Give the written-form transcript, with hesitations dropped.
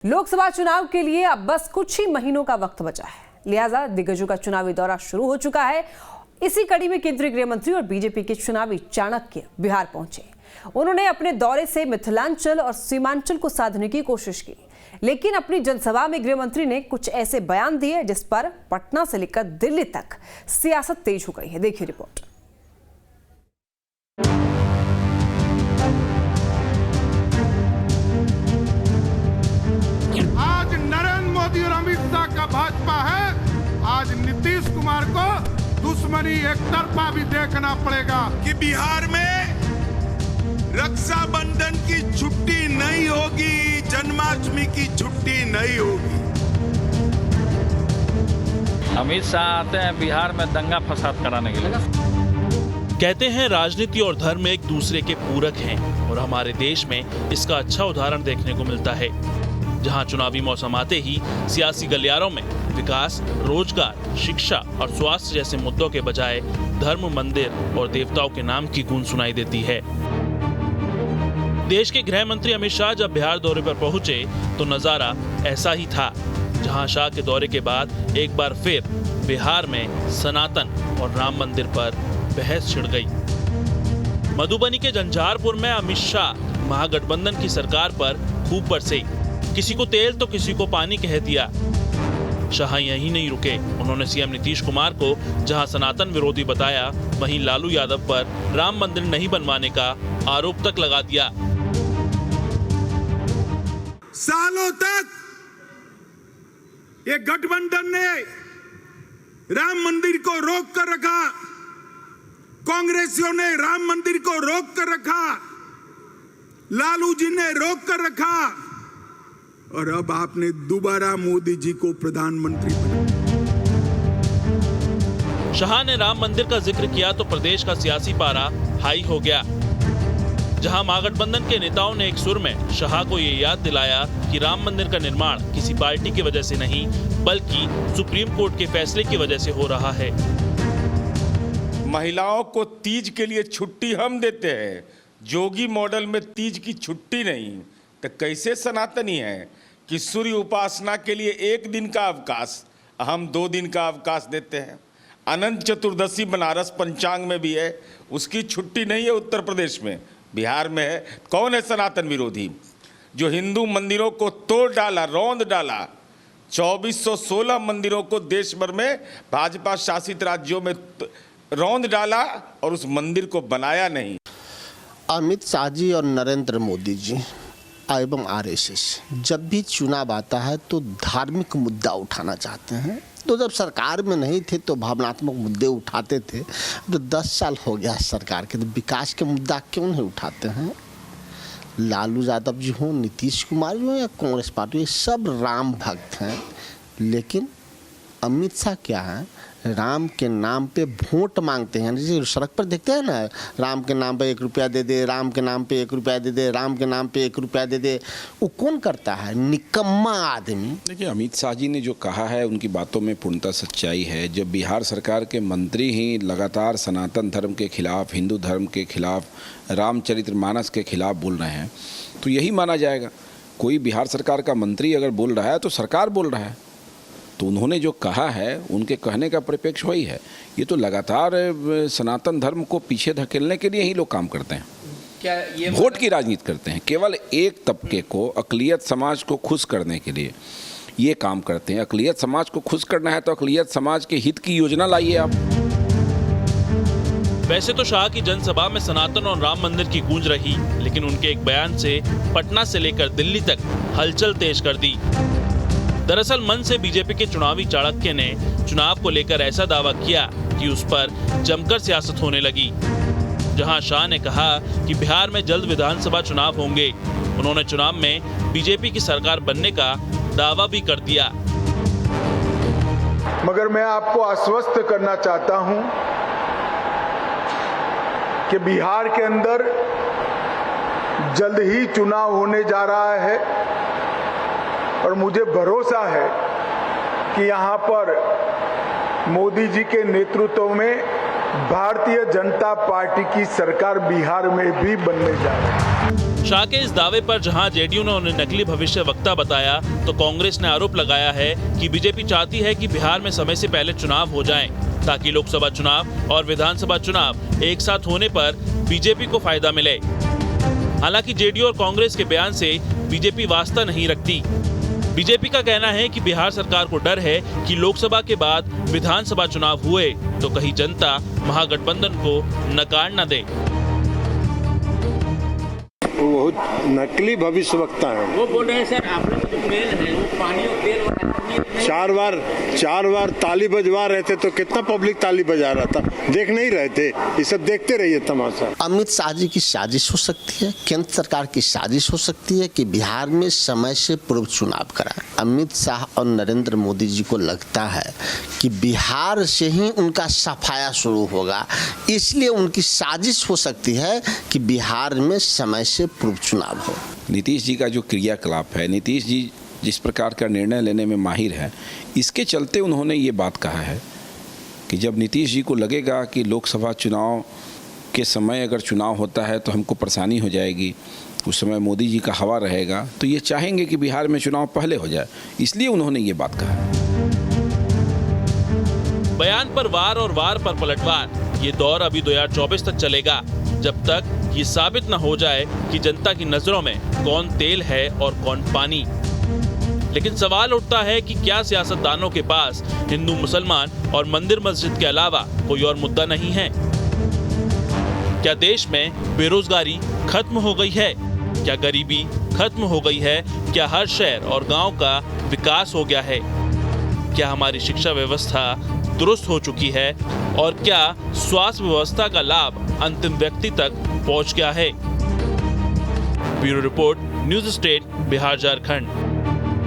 लोकसभा चुनाव के लिए अब बस कुछ ही महीनों का वक्त बचा है, लिहाजा दिग्गजों का चुनावी दौरा शुरू हो चुका है। इसी कड़ी में केंद्रीय गृह मंत्री और बीजेपी के चुनावी चाणक्य बिहार पहुंचे। उन्होंने अपने दौरे से मिथिलांचल और सीमांचल को साधने की कोशिश की, लेकिन अपनी जनसभा में गृह मंत्री ने कुछ ऐसे बयान दिए जिस पर पटना से लेकर दिल्ली तक सियासत तेज हो गई है। देखिए रिपोर्ट। आज नरेंद्र मोदी और अमित शाह का भाजपा है, आज नीतीश कुमार को दुश्मनी एक तरफा भी देखना पड़ेगा कि बिहार में रक्षाबंधन की छुट्टी नहीं होगी, जन्माष्टमी की छुट्टी नहीं होगी। अमित शाह आते हैं बिहार में दंगा फसाद कराने के लिए। कहते हैं राजनीति और धर्म एक दूसरे के पूरक हैं और हमारे देश में इसका अच्छा उदाहरण देखने को मिलता है, जहां चुनावी मौसम आते ही सियासी गलियारों में विकास, रोजगार, शिक्षा और स्वास्थ्य जैसे मुद्दों के बजाय धर्म, मंदिर और देवताओं के नाम की गूंज सुनाई देती है। देश के गृह मंत्री अमित शाह जब बिहार दौरे पर पहुंचे तो नजारा ऐसा ही था, जहां शाह के दौरे के बाद एक बार फिर बिहार में सनातन और राम मंदिर पर बहस छिड़ गई। मधुबनी के झंझारपुर में अमित शाह महागठबंधन की सरकार पर खूब बरसे, किसी को तेल तो किसी को पानी कह दिया। शाह यहीं नहीं रुके, उन्होंने सीएम नीतीश कुमार को जहां सनातन विरोधी बताया, वहीं लालू यादव पर राम मंदिर नहीं बनवाने का आरोप तक लगा दिया। सालों तक ये गठबंधन ने राम मंदिर को रोक कर रखा, कांग्रेसियों ने राम मंदिर को रोक कर रखा, लालू जी ने रोक कर रखा और अब आपने दोबारा मोदी जी को प्रधानमंत्री बनाया। शाह ने राम मंदिर का जिक्र किया तो प्रदेश का सियासी पारा हाई हो गया, जहां महागठबंधन के नेताओं ने एक सुर में शाह को ये याद दिलाया कि राम मंदिर का निर्माण किसी पार्टी की वजह से नहीं, बल्कि सुप्रीम कोर्ट के फैसले की वजह से हो रहा है। महिलाओं को तीज के लिए छुट्टी हम देते हैं, जोगी मॉडल में तीज की छुट्टी नहीं, तो कैसे सनातनी है कि सूर्य उपासना के लिए 1 दिन का अवकाश हम 2 दिन का अवकाश देते हैं। अनंत चतुर्दशी बनारस पंचांग में भी है, उसकी छुट्टी नहीं है उत्तर प्रदेश में, बिहार में है। कौन है सनातन विरोधी जो हिंदू मंदिरों को तोड़ डाला, रौंद डाला? 2416 मंदिरों को देश भर में भाजपा शासित राज्यों में रौंद डाला और उस मंदिर को बनाया नहीं। अमित शाह जी और नरेंद्र मोदी जी एवं आरएसएस जब भी चुनाव आता है तो धार्मिक मुद्दा उठाना चाहते हैं। तो जब सरकार में नहीं थे तो भावनात्मक मुद्दे उठाते थे। तो 10 साल हो गया सरकार के, तो विकास के मुद्दा क्यों नहीं उठाते हैं? लालू यादव जी हों, नीतीश कुमार जी हों या कांग्रेस पार्टी, सब राम भक्त हैं। लेकिन अमित शाह क्या है, राम के नाम पे वोट मांगते हैं। जैसे सड़क पर देखते हैं ना, राम के नाम पे 1 रुपया दे दे, राम के नाम पे 1 रुपया दे दे, राम के नाम पे 1 रुपया दे दे। वो कौन करता है? निकम्मा आदमी। देखिए, अमित शाह जी ने जो कहा है उनकी बातों में पूर्णतः सच्चाई है। जब बिहार सरकार के मंत्री ही लगातार सनातन धर्म के खिलाफ, हिंदू धर्म के खिलाफ, रामचरितमानस के खिलाफ बोल रहे हैं तो यही माना जाएगा। कोई बिहार सरकार का मंत्री अगर बोल रहा है तो सरकार बोल रहा है, तो उन्होंने जो कहा है उनके कहने का परिप्रेक्ष्य वही है। ये तो लगातार सनातन धर्म को पीछे धकेलने के लिए ही लोग काम करते हैं, क्या ये वोट की राजनीति करते हैं। केवल एक तबके को, अक़लियत समाज को खुश करने के लिए ये काम करते हैं। अक़लियत समाज को खुश करना है तो अक़लियत समाज के हित की योजना लाइए आप। वैसे तो शाह की जनसभा में सनातन और राम मंदिर की गूंज रही, लेकिन उनके एक बयान से पटना से लेकर दिल्ली तक हलचल तेज कर दी। दरअसल मन से बीजेपी के चुनावी चाणक्य ने चुनाव को लेकर ऐसा दावा किया कि उस पर जमकर सियासत होने लगी, जहां शाह ने कहा कि बिहार में जल्द विधानसभा चुनाव होंगे। उन्होंने चुनाव में बीजेपी की सरकार बनने का दावा भी कर दिया। मगर मैं आपको आश्वस्त करना चाहता हूं कि बिहार के अंदर जल्द ही चुनाव होने जा रहा है और मुझे भरोसा है कि यहां पर मोदी जी के नेतृत्व में भारतीय जनता पार्टी की सरकार बिहार में भी बनने जा रही है। शाह के इस दावे पर जहां जेडीयू ने उन्हें नकली भविष्यवक्ता बताया, तो कांग्रेस ने आरोप लगाया है कि बीजेपी चाहती है कि बिहार में समय से पहले चुनाव हो जाएं, ताकि लोकसभा चुनाव और विधानसभा चुनाव एक साथ होने पर बीजेपी को फायदा मिले। हालांकि जेडीयू और कांग्रेस के बयान से बीजेपी वास्ता नहीं रखती। बीजेपी का कहना है कि बिहार सरकार को डर है कि लोकसभा के बाद विधानसभा चुनाव हुए तो कहीं जनता महागठबंधन को नकार न दे। वो नकली भविष्यवक्ता है। वो बोल रहे हैं सर, आप लोग जो तेल है वो पानी और तेल चार बार ताली बजवा रहे थे तो कितना पब्लिक ताली बजा रहा था, देख नहीं रहे थे? ये सब देखते रहिए तमाशा। अमित शाह जी की साजिश हो सकती है, केंद्र सरकार की साजिश हो सकती है कि बिहार में समय से पूर्व चुनाव कराएं। अमित शाह और नरेंद्र मोदी जी को लगता है कि बिहार से ही उनका सफाया शुरू होगा, इसलिए उनकी साजिश हो सकती है कि बिहार में समय से पूर्व चुनाव हो। नीतीश जी का जो क्रियाकलाप है, नीतीश जी जिस प्रकार का निर्णय लेने में माहिर है, इसके चलते उन्होंने ये बात कहा है कि जब नीतीश जी को लगेगा कि लोकसभा चुनाव के समय अगर चुनाव होता है तो हमको परेशानी हो जाएगी, उस समय मोदी जी का हवा रहेगा, तो ये चाहेंगे कि बिहार में चुनाव पहले हो जाए, इसलिए उन्होंने ये बात कहा। बयान पर वार पलटवार, ये दौर अभी 2024 तक चलेगा, जब तक ये साबित न हो जाए कि जनता की नजरों में कौन तेल है और कौन पानी। लेकिन सवाल उठता है कि क्या सियासतदानों के पास हिंदू मुसलमान और मंदिर मस्जिद के अलावा कोई और मुद्दा नहीं है? क्या देश में बेरोजगारी खत्म हो गई है? क्या गरीबी खत्म हो गई है? क्या हर शहर और गांव का विकास हो गया है? क्या हमारी शिक्षा व्यवस्था दुरुस्त हो चुकी है? और क्या स्वास्थ्य व्यवस्था का लाभ अंतिम व्यक्ति तक पहुंच गया है? Bureau report, news state, Bihar Jharkhand.